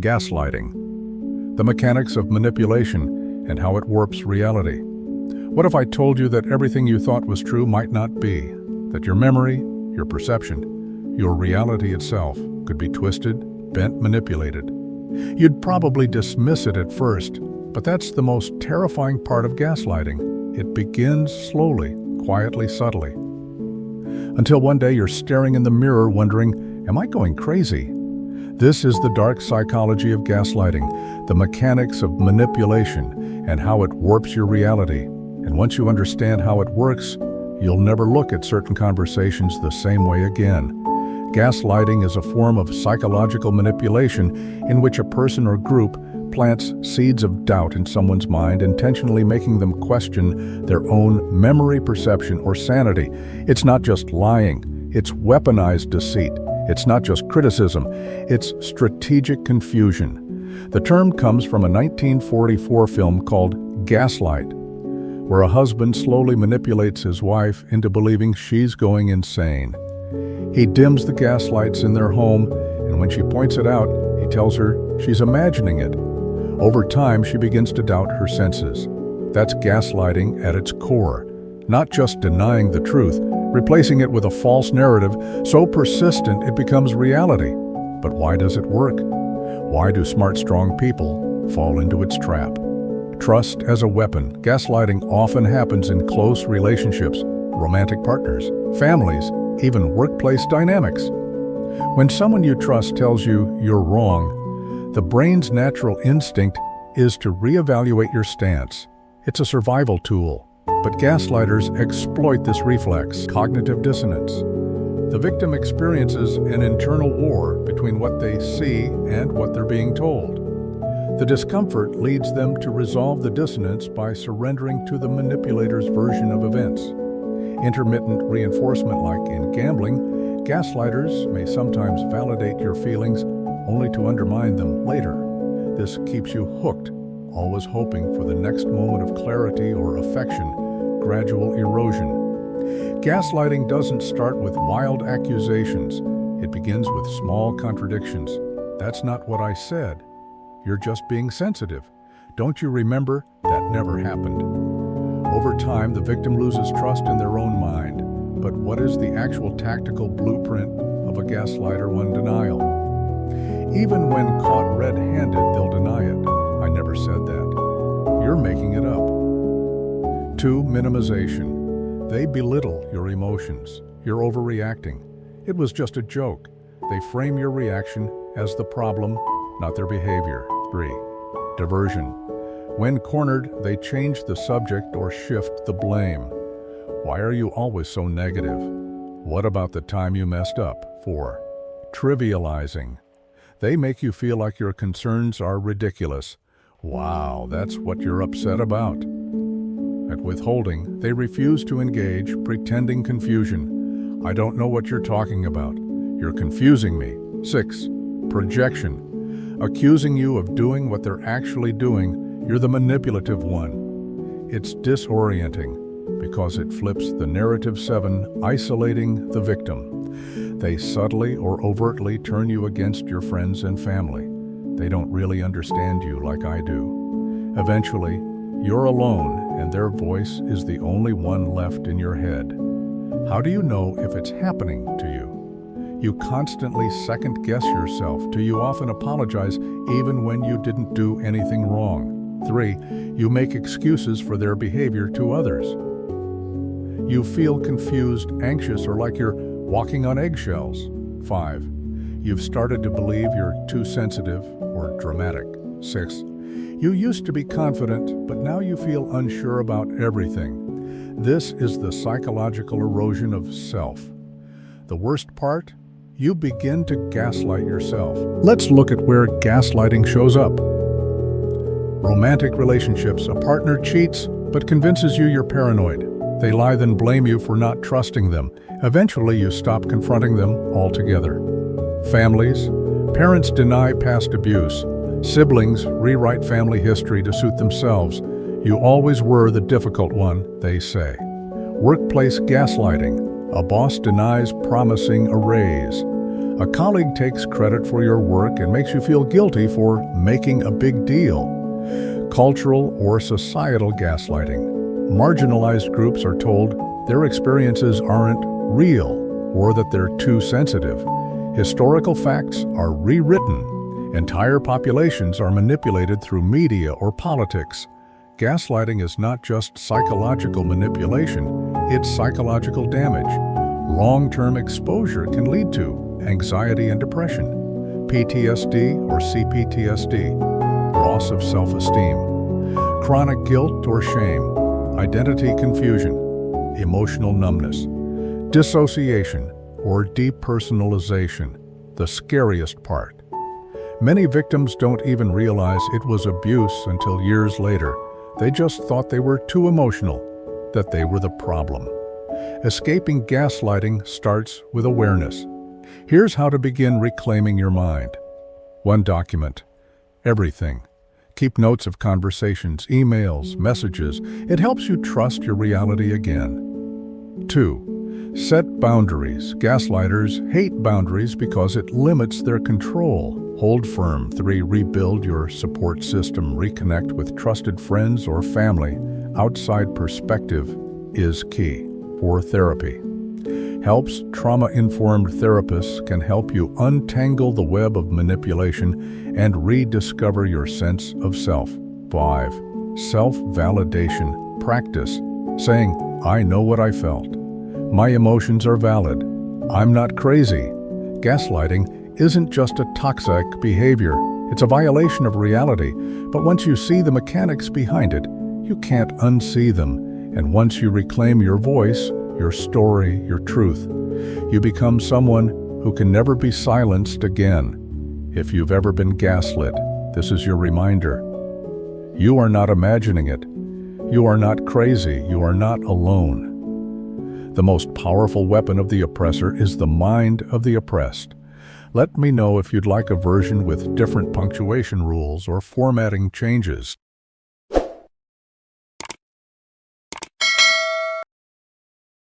Gaslighting, the mechanics of manipulation and how it warps reality. What if I told you that everything you thought was true might not be? That your memory, your perception, your reality itself could be twisted, bent, manipulated. You'd probably dismiss it at first, but that's the most terrifying part of gaslighting. It begins slowly, quietly, subtly. Until one day you're staring in the mirror wondering, am I going crazy? This is the dark psychology of gaslighting, the mechanics of manipulation and how it warps your reality. And once you understand how it works, you'll never look at certain conversations the same way again. Gaslighting is a form of psychological manipulation in which a person or group plants seeds of doubt in someone's mind, intentionally making them question their own memory, perception, or sanity. It's not just lying, it's weaponized deceit. It's not just criticism, it's strategic confusion. The term comes from a 1944 film called Gaslight, where a husband slowly manipulates his wife into believing she's going insane. He dims the gas lights in their home, and when she points it out, he tells her she's imagining it. Over time, she begins to doubt her senses. That's gaslighting at its core, not just denying the truth, replacing it with a false narrative so persistent it becomes reality. But why does it work? Why do smart, strong people fall into its trap? Trust as a weapon. Gaslighting often happens in close relationships, romantic partners, families, even workplace dynamics. When someone you trust tells you you're wrong, the brain's natural instinct is to reevaluate your stance. It's a survival tool. But gaslighters exploit this reflex, cognitive dissonance. The victim experiences an internal war between what they see and what they're being told. The discomfort leads them to resolve the dissonance by surrendering to the manipulator's version of events. Intermittent reinforcement, like in gambling, gaslighters may sometimes validate your feelings only to undermine them later. This keeps you hooked, always hoping for the next moment of clarity or affection. Gradual erosion. Gaslighting doesn't start with wild accusations. It begins with small contradictions. That's not what I said. You're just being sensitive. Don't you remember? That never happened. Over time, the victim loses trust in their own mind. But what is the actual tactical blueprint of a gaslighter? One, denial. Even when caught red-handed, they'll deny it. I never said that. You're making it up. 2, minimization. They belittle your emotions. You're overreacting. It was just a joke. They frame your reaction as the problem, not their behavior. 3, diversion. When cornered, they change the subject or shift the blame. Why are you always so negative? What about the time you messed up? 4, trivializing. They make you feel like your concerns are ridiculous. Wow, that's what you're upset about. At withholding, they refuse to engage, pretending confusion. I don't know what you're talking about. You're confusing me. 6, projection. Accusing you of doing what they're actually doing, you're the manipulative one. It's disorienting because it flips the narrative. 7, isolating the victim. They subtly or overtly turn you against your friends and family. They don't really understand you like I do. Eventually, you're alone, and their voice is the only one left in your head. How do you know if it's happening to you? You constantly second-guess yourself. Do you often apologize even when you didn't do anything wrong? 3, you make excuses for their behavior to others. You feel confused, anxious, or like you're walking on eggshells. 5, you've started to believe you're too sensitive or dramatic. 6, you used to be confident, but now you feel unsure about everything. This is the psychological erosion of self. The worst part? You begin to gaslight yourself. Let's look at where gaslighting shows up. Romantic relationships. A partner cheats, but convinces you you're paranoid. They lie, then blame you for not trusting them. Eventually, you stop confronting them altogether. Families. Parents deny past abuse. Siblings rewrite family history to suit themselves. You always were the difficult one, they say. Workplace gaslighting. A boss denies promising a raise. A colleague takes credit for your work and makes you feel guilty for making a big deal. Cultural or societal gaslighting. Marginalized groups are told their experiences aren't real or that they're too sensitive. Historical facts are rewritten. Entire populations are manipulated through media or politics. Gaslighting is not just psychological manipulation, it's psychological damage. Long-term exposure can lead to anxiety and depression, PTSD or CPTSD, loss of self-esteem, chronic guilt or shame, identity confusion, emotional numbness, dissociation or depersonalization, the scariest part. Many victims don't even realize it was abuse until years later. They just thought they were too emotional, that they were the problem. Escaping gaslighting starts with awareness. Here's how to begin reclaiming your mind. 1. Document everything. Keep notes of conversations, emails, messages. It helps you trust your reality again. 2. Set boundaries. Gaslighters hate boundaries because it limits their control. Hold firm. 3. Rebuild your support system. Reconnect with trusted friends or family. Outside perspective is key. 4. Therapy. Helps. Trauma-informed therapists can help you untangle the web of manipulation and rediscover your sense of self. 5. Self-validation. Practice saying, I know what I felt. My emotions are valid. I'm not crazy. Gaslighting isn't just a toxic behavior. It's a violation of reality. But once you see the mechanics behind it, you can't unsee them. And once you reclaim your voice, your story, your truth, you become someone who can never be silenced again. If you've ever been gaslit, this is your reminder. You are not imagining it. You are not crazy. You are not alone. The most powerful weapon of the oppressor is the mind of the oppressed. Let me know if you'd like a version with different punctuation rules or formatting changes.